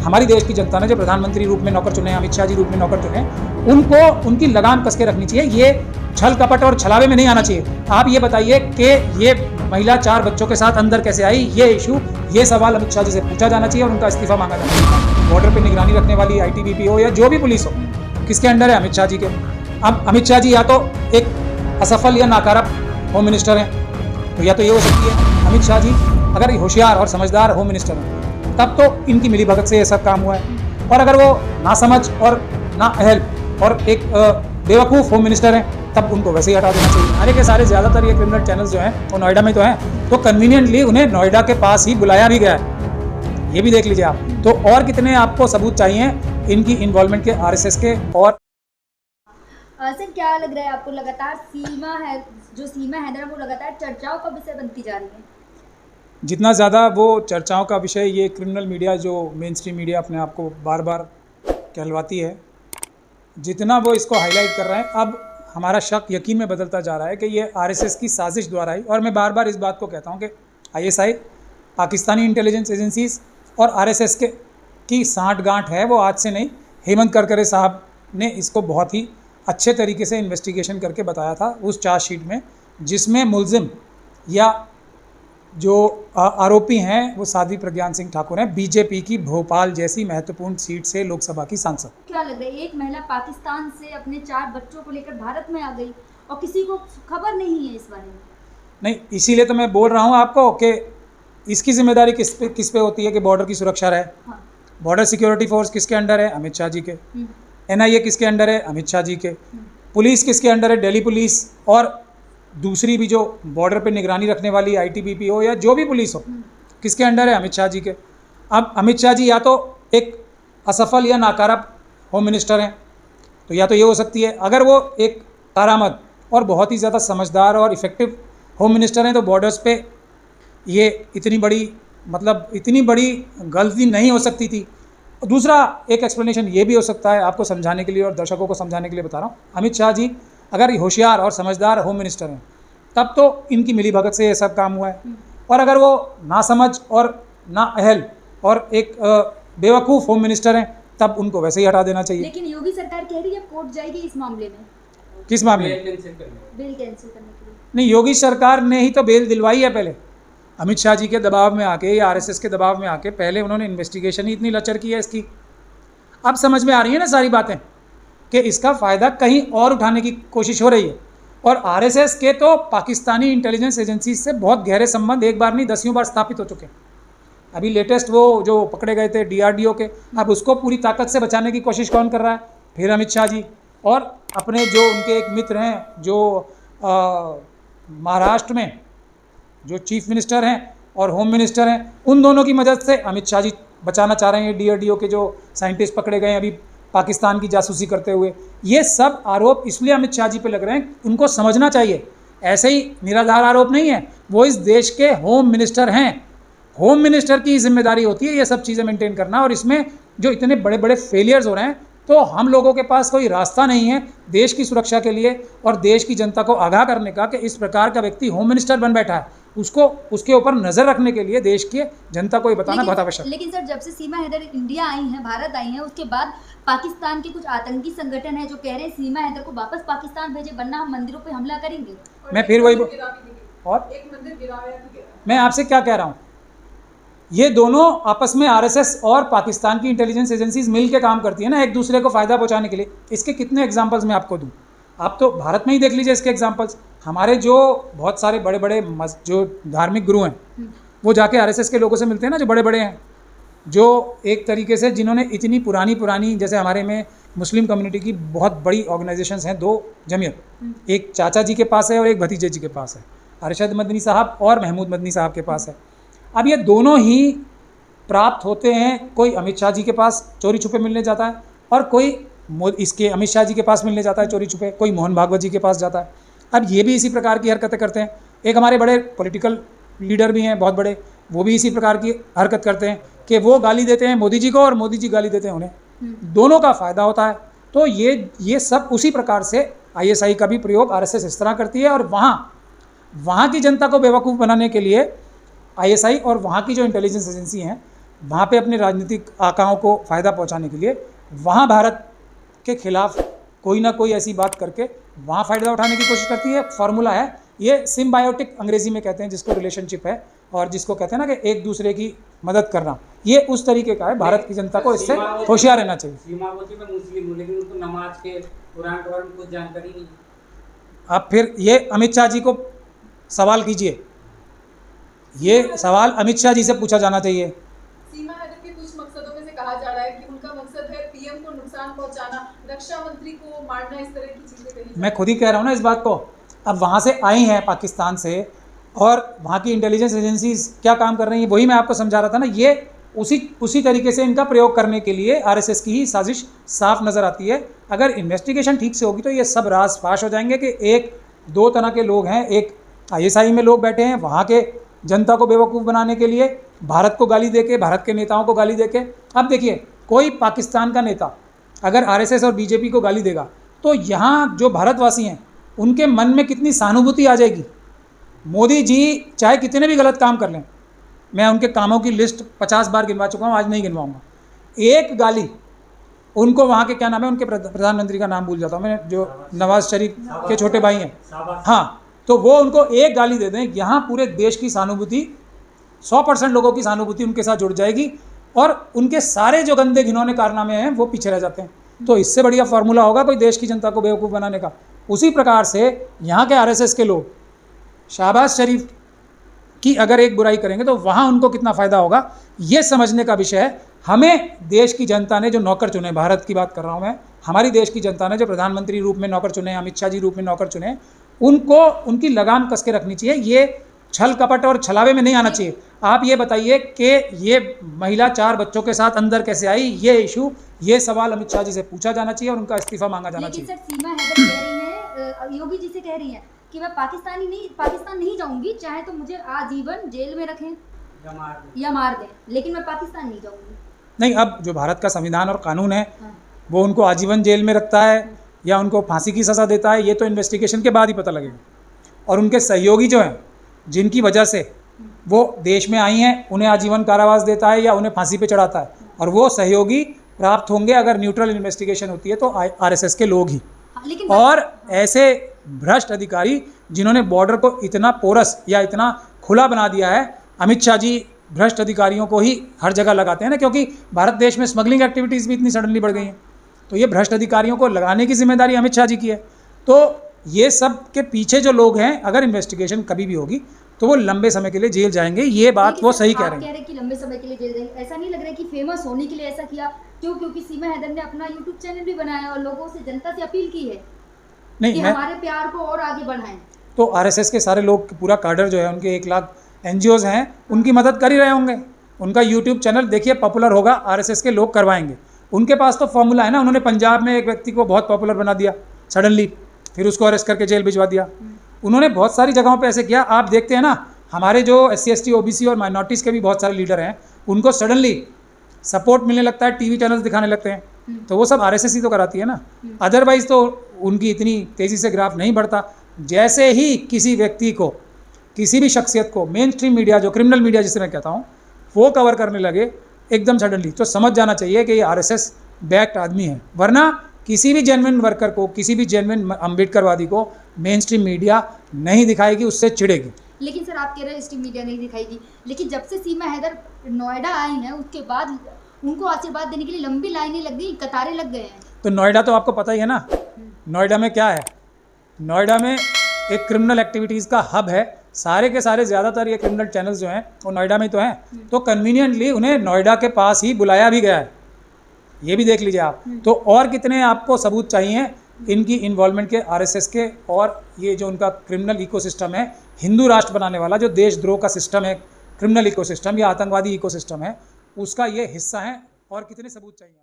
हमारी देश की जनता ने जो प्रधानमंत्री रूप में नौकर चुने, अमित शाह जी रूप में नौकर चुने, उनको उनकी लगाम कस के रखनी चाहिए। ये छल कपट और छलावे में नहीं आना चाहिए। आप ये बताइए कि ये महिला 4 बच्चों के साथ अंदर कैसे आई, ये इशू, ये सवाल अमित शाह जी से पूछा जाना चाहिए और उनका इस्तीफा मांगा जाना चाहिए। बॉर्डर पर निगरानी रखने वाली ITBP हो या जो भी पुलिस हो, किसके अंडर है? अमित शाह जी के। अब अमित शाह जी या तो एक असफल या नाकारा होम मिनिस्टर हैं, तो या तो ये हो सकती है अमित शाह जी अगर होशियार और समझदार होम मिनिस्टर हैं तब तो इनकी मिलीभगत से ये सब काम हुआ है, और अगर वो नासमझ और नाअहल और एक बेवकूफ़ होम मिनिस्टर हैं तब उनको वैसे ही हटा देना चाहिए। सारे के सारे ज़्यादातर ये क्रिमिनल चैनल्स जो हैं वो नोएडा में तो हैं, तो कन्वीनियंटली उन्हें नोएडा के पास ही बुलाया भी गया है। ये भी देख लीजिए आप। तो और कितने आपको सबूत चाहिए इनकी इन्वॉल्वमेंट के, RSS के। और सर क्या लग रहा है आपको, लगातार सीमा हैदर वो लगातार चर्चाओं का विषय बनती जा रही है? जितना ज़्यादा वो चर्चाओं का विषय ये क्रिमिनल मीडिया, जो मेन स्ट्रीम मीडिया अपने आप को बार बार कहलवाती है, जितना वो इसको हाईलाइट कर रहे हैं, अब हमारा शक यकीन में बदलता जा रहा है कि ये RSS की साजिश द्वारा ही, और मैं बार बार इस बात को कहता हूँ कि ISI, पाकिस्तानी इंटेलिजेंस एजेंसीज और RSS की सांठ-गांठ है, वो आज से नहीं। हेमंत करकरे साहब ने इसको बहुत ही अच्छे तरीके से इन्वेस्टिगेशन करके बताया था उस चार्जशीट में, जिसमें मुलजिम या जो आरोपी हैं वो साध्वी प्रज्ञान सिंह ठाकुर हैं, BJP की भोपाल जैसी महत्वपूर्ण सीट से लोकसभा की सांसद। क्या लग रहा है, एक महिला पाकिस्तान से अपने 4 बच्चों को लेकर भारत में आ गई और किसी को खबर नहीं है इस बारे में? नहीं, इसीलिए तो मैं बोल रहा हूँ आपको कि इसकी जिम्मेदारी किस पे होती है कि बॉर्डर की सुरक्षा रहे। हाँ। बॉर्डर सिक्योरिटी फोर्स किसके अंडर है? अमित शाह जी के। NIA किसके अंडर है? अमित शाह जी के। पुलिस किसके अंडर है? दिल्ली पुलिस। और दूसरी भी जो बॉर्डर पे निगरानी रखने वाली ITBP हो या जो भी पुलिस हो, किसके अंडर है? अमित शाह जी के। अब अमित शाह जी या तो एक असफल या नाकारा होम मिनिस्टर हैं, तो या तो ये हो सकती है। अगर वो एक कारामद और बहुत ही ज़्यादा समझदार और इफ़ेक्टिव होम मिनिस्टर हैं तो बॉर्डर्स पे ये इतनी बड़ी गलती नहीं हो सकती थी। दूसरा एक एक्सप्लेनेशन ये भी हो सकता है, आपको समझाने के लिए और दर्शकों को समझाने के लिए बता रहा हूँ, अमित शाह जी अगर होशियार और समझदार होम मिनिस्टर हैं तब तो इनकी मिलीभगत से ये सब काम हुआ है, और अगर वो नासमझ और नाअहल और एक बेवकूफ़ होम मिनिस्टर हैं तब उनको वैसे ही हटा देना चाहिए। लेकिन योगी सरकार कह रही है कोर्ट जाएगी इस मामले में। किस मामले में? बेल कैंसिल करने के लिए। नहीं, योगी सरकार ने ही तो बेल दिलवाई है। पहले अमित शाह जी के दबाव में आके या RSS के दबाव में आके पहले उन्होंने इन्वेस्टिगेशन ही इतनी लचर की है इसकी। अब समझ में आ रही है ना सारी बातें कि इसका फ़ायदा कहीं और उठाने की कोशिश हो रही है। और RSS के तो पाकिस्तानी इंटेलिजेंस एजेंसी से बहुत गहरे संबंध एक बार नहीं 10वीं बार स्थापित हो चुके हैं। अभी लेटेस्ट वो जो पकड़े गए थे DRDO के, अब उसको पूरी ताकत से बचाने की कोशिश कौन कर रहा है? फिर अमित शाह जी और अपने जो उनके एक मित्र हैं जो महाराष्ट्र में जो चीफ मिनिस्टर हैं और होम मिनिस्टर हैं, उन दोनों की मदद से अमित शाह जी बचाना चाह रहे हैं। DRDO के जो साइंटिस्ट पकड़े गए अभी पाकिस्तान की जासूसी करते हुए, ये सब आरोप इसलिए अमित शाह जी पे लग रहे हैं, उनको समझना चाहिए। ऐसे ही निराधार आरोप नहीं है, वो इस देश के होम मिनिस्टर हैं। होम मिनिस्टर की जिम्मेदारी होती है ये सब चीज़ें मेंटेन करना, और इसमें जो इतने बड़े बड़े फेलियर्स हो रहे हैं तो हम लोगों के पास कोई रास्ता नहीं है देश की सुरक्षा के लिए और देश की जनता को आगाह करने का कि इस प्रकार का व्यक्ति होम मिनिस्टर बन बैठा है, उसको उसके ऊपर नज़र रखने के लिए देश की जनता को ये बताना बहुत आवश्यक है। लेकिन सर, जब से सीमा हैदर इंडिया आई हैं, भारत आई हैं, उसके बाद पाकिस्तान के कुछ आतंकी संगठन है जो कह रहे हैं सीमा हैदर को वापस पाकिस्तान भेजे वरना हम मंदिरों पे हमला करेंगे। मैं फिर वही और एक मंदिर गिराया। मैं आपसे क्या कह रहा हूँ, ये दोनों आपस में RSS और पाकिस्तान की इंटेलिजेंस एजेंसीज मिल के काम करती है ना, एक दूसरे को फ़ायदा पहुँचाने के लिए। इसके कितने एग्जाम्पल्स मैं आपको दूँ, आप तो भारत में ही देख लीजिए इसके एग्जाम्पल्स। हमारे जो बहुत सारे बड़े बड़े जो धार्मिक गुरु हैं वो जाके RSS के लोगों से मिलते हैं ना, जो बड़े बड़े हैं, जो एक तरीके से जिन्होंने इतनी पुरानी जैसे हमारे में मुस्लिम कम्युनिटी की बहुत बड़ी ऑर्गेनाइजेशंस हैं, 2 जमीयत, एक चाचा जी के पास है और एक भतीजे जी के पास है, अरशद मदनी साहब और महमूद मदनी साहब के पास है। अब ये दोनों ही प्राप्त होते हैं, कोई अमित शाह जी के पास चोरी छुपे मिलने जाता है और कोई इसके अमित शाह जी के पास मिलने जाता है चोरी छुपे, कोई मोहन भागवत जी के पास जाता है। अब ये भी इसी प्रकार की हरकतें करते हैं। एक हमारे बड़े पॉलिटिकल लीडर भी हैं बहुत बड़े, वो भी इसी प्रकार की हरकत करते हैं कि वो गाली देते हैं मोदी जी को और मोदी जी गाली देते हैं उन्हें, दोनों का फ़ायदा होता है। तो ये सब उसी प्रकार से ISI का भी प्रयोग RSS इस तरह करती है, और वहाँ की जनता को बेवकूफ़ बनाने के लिए ISI और वहाँ की जो इंटेलिजेंस एजेंसी हैं वहाँ पे अपने राजनीतिक आकाओं को फ़ायदा पहुँचाने के लिए वहाँ भारत के खिलाफ कोई ना कोई ऐसी बात करके वहाँ फ़ायदा उठाने की कोशिश करती है। फार्मूला है ये, सिम्बायोटिक अंग्रेजी में कहते हैं जिसको, रिलेशनशिप है, और जिसको कहते हैं ना कि एक दूसरे की मदद करना, ये उस तरीके का है। भारत की जनता को इससे होशियार रहना चाहिए। सीमावर्ती में मुस्लिम हूँ, लेकिन उनको नमाज के, कुरान के बारे में कुछ जानकारी नहीं। आप फिर ये अमित शाह जी को सवाल कीजिए, ये सवाल अमित शाह जी से पूछा जाना चाहिए। सीमा हैदर के कुछ मकसदों में से कहा जा रहा है कि उनका मकसद है पीएम को नुकसान पहुंचाना, रक्षा मंत्री को मारना, इस तरह की चीजें कही। मैं खुद ही कह रहा हूँ ना इस बात को। अब वहाँ से आई हैं पाकिस्तान से, और वहाँ की इंटेलिजेंस एजेंसीज क्या काम कर रही हैं, वही मैं आपको समझा रहा था ना। ये उसी तरीके से इनका प्रयोग करने के लिए आरएसएस की ही साजिश साफ नज़र आती है। अगर इन्वेस्टिगेशन ठीक से होगी तो ये सब राज फाश हो जाएंगे कि एक दो तरह के लोग हैं। एक आईएसआई में लोग बैठे हैं वहाँ के जनता को बेवकूफ़ बनाने के लिए, भारत को गाली देके, भारत के नेताओं को गाली देके। अब देखिए, कोई पाकिस्तान का नेता अगर आरएसएस और बीजेपी को गाली देगा तो यहाँ जो भारतवासी हैं उनके मन में कितनी सहानुभूति आ जाएगी। मोदी जी चाहे कितने भी गलत काम कर लें, मैं उनके कामों की लिस्ट 50 बार गिनवा चुका हूँ, आज नहीं गिनवाऊंगा। एक गाली उनको, वहाँ के क्या नाम है उनके प्रधानमंत्री का नाम भूल जाता हूँ मैं, जो नवाज शरीफ के छोटे भाई हैं, हाँ, तो वो उनको एक गाली दे दें, यहाँ पूरे देश की सहानुभूति, 100% लोगों की सहानुभूति उनके साथ जुड़ जाएगी और उनके सारे जो गंदे घिनौने कारनामे हैं वो पीछे रह जाते हैं। तो इससे बढ़िया फार्मूला होगा कोई देश की जनता को बेवकूफ़ बनाने का। उसी प्रकार से यहाँ के आरएसएस के लोग शहबाज शरीफ की अगर एक बुराई करेंगे तो वहाँ उनको कितना फ़ायदा होगा, ये समझने का विषय है। हमें देश की जनता ने जो नौकर चुने, भारत की बात कर रहा हूँ मैं, हमारी देश की जनता ने जो प्रधानमंत्री रूप में नौकर चुने, अमित शाह जी रूप में नौकर चुने, उनको उनकी लगाम कस के रखनी चाहिए। ये छल कपट और छलावे में नहीं आना चाहिए। आप ये बताइए कि ये महिला 4 बच्चों के साथ अंदर कैसे आई, ये इशू, ये सवाल अमित शाह जी से पूछा जाना चाहिए और उनका इस्तीफा मांगा जाना चाहिए। लेकिन सर, सीमा हैदर कह रही हैं, योगी जी से कह रही हैं कि मैं पाकिस्तान नहीं जाऊंगी, चाहे तो मुझे आजीवन जेल में रखें या मार दें, लेकिन मैं पाकिस्तान नहीं जाऊंगी। नहीं, अब जो भारत का संविधान और कानून है वो उनको आजीवन जेल में रखता है या उनको फांसी की सज़ा देता है, ये तो इन्वेस्टिगेशन के बाद ही पता लगेगा। और उनके सहयोगी जो हैं, जिनकी वजह से वो देश में आई हैं, उन्हें आजीवन कारावास देता है या उन्हें फांसी पे चढ़ाता है, और वो सहयोगी प्राप्त होंगे अगर न्यूट्रल इन्वेस्टिगेशन होती है तो आरएसएस के लोग ही। और ऐसे भ्रष्ट अधिकारी जिन्होंने बॉर्डर को इतना पोरस या इतना खुला बना दिया है, अमित शाह जी भ्रष्ट अधिकारियों को ही हर जगह लगाते हैं ना, क्योंकि भारत देश में स्मगलिंग एक्टिविटीज़ भी इतनी सडनली बढ़ गई हैं। तो ये भ्रष्ट अधिकारियों को लगाने की जिम्मेदारी अमित शाह जी की है। तो ये सब के पीछे जो लोग हैं, अगर इन्वेस्टिगेशन कभी भी होगी तो वो लंबे समय के लिए जेल जाएंगे। ये बात वो सही कह रहे हैं कि लंबे समय के लिए जेल जाएंगे। ऐसा नहीं लग रहा है कि फेमस होने के लिए ऐसा किया? क्योंकि सीमा हैदर ने अपना यूट्यूब चैनल भी बनाया और लोगों से, जनता से अपील की है कि हमारे प्यार को और आगे बढ़ाएं। तो आरएसएस के सारे लोग, पूरा काडर जो है, उनके 1 लाख NGOs हैं, उनकी मदद कर ही रहे होंगे। उनका यूट्यूब चैनल देखिए पॉपुलर होगा, आरएसएस के लोग करवाएंगे। उनके पास तो फॉर्मूला है ना। उन्होंने पंजाब में एक व्यक्ति को बहुत पॉपुलर बना दिया सडनली, फिर उसको अरेस्ट करके जेल भिजवा दिया। उन्होंने बहुत सारी जगहों पे ऐसे किया। आप देखते हैं ना, हमारे जो SC ST OBC और माइनॉरिटीज़ के भी बहुत सारे लीडर हैं, उनको सडनली सपोर्ट मिलने लगता है, टीवी चैनल्स दिखाने लगते हैं, तो वो सब आरएसएस ही तो कराती है ना। अदरवाइज़ तो उनकी इतनी तेज़ी से ग्राफ नहीं बढ़ता। जैसे ही किसी व्यक्ति को, किसी भी शख्सियत को मेन स्ट्रीम मीडिया, जो क्रिमिनल मीडिया जिसे मैं कहता हूँ, वो कवर करने लगे एकदम सडनली, तो समझ जाना चाहिए कि ये आरएसएस बैक्ड आदमी है। वरना किसी भी जेन्युइन वर्कर को, किसी भी जेन्युइन अम्बेडकरवादी को मेन स्ट्रीम मीडिया नहीं दिखाएगी, उससे चिढ़ेगी। लेकिन सर, आप कह रहे हैं स्ट्रीम मीडिया नहीं दिखाएगी, लेकिन जब से सीमा हैदर नोएडा आई हैं उसके बाद उनको आशीर्वाद देने के लिए लंबी लाइनें लग गई, कतारें लग गए हैं। तो नोएडा तो आपको पता ही है ना, नोएडा में क्या है? नोएडा में एक क्रिमिनल एक्टिविटीज़ का हब है। सारे के सारे ज़्यादातर ये क्रिमिनल चैनल्स जो हैं वो नोएडा में तो हैं, तो कन्वीनियंटली उन्हें नोएडा के पास ही बुलाया भी गया है। ये भी देख लीजिए आप। तो और कितने आपको सबूत चाहिए इनकी इन्वॉल्वमेंट के, आरएसएस के, और ये जो उनका क्रिमिनल इकोसिस्टम है, हिंदू राष्ट्र बनाने वाला जो देशद्रोह का सिस्टम है, क्रिमिनल इकोसिस्टम या आतंकवादी इकोसिस्टम है, उसका ये हिस्सा है। और कितने सबूत चाहिए?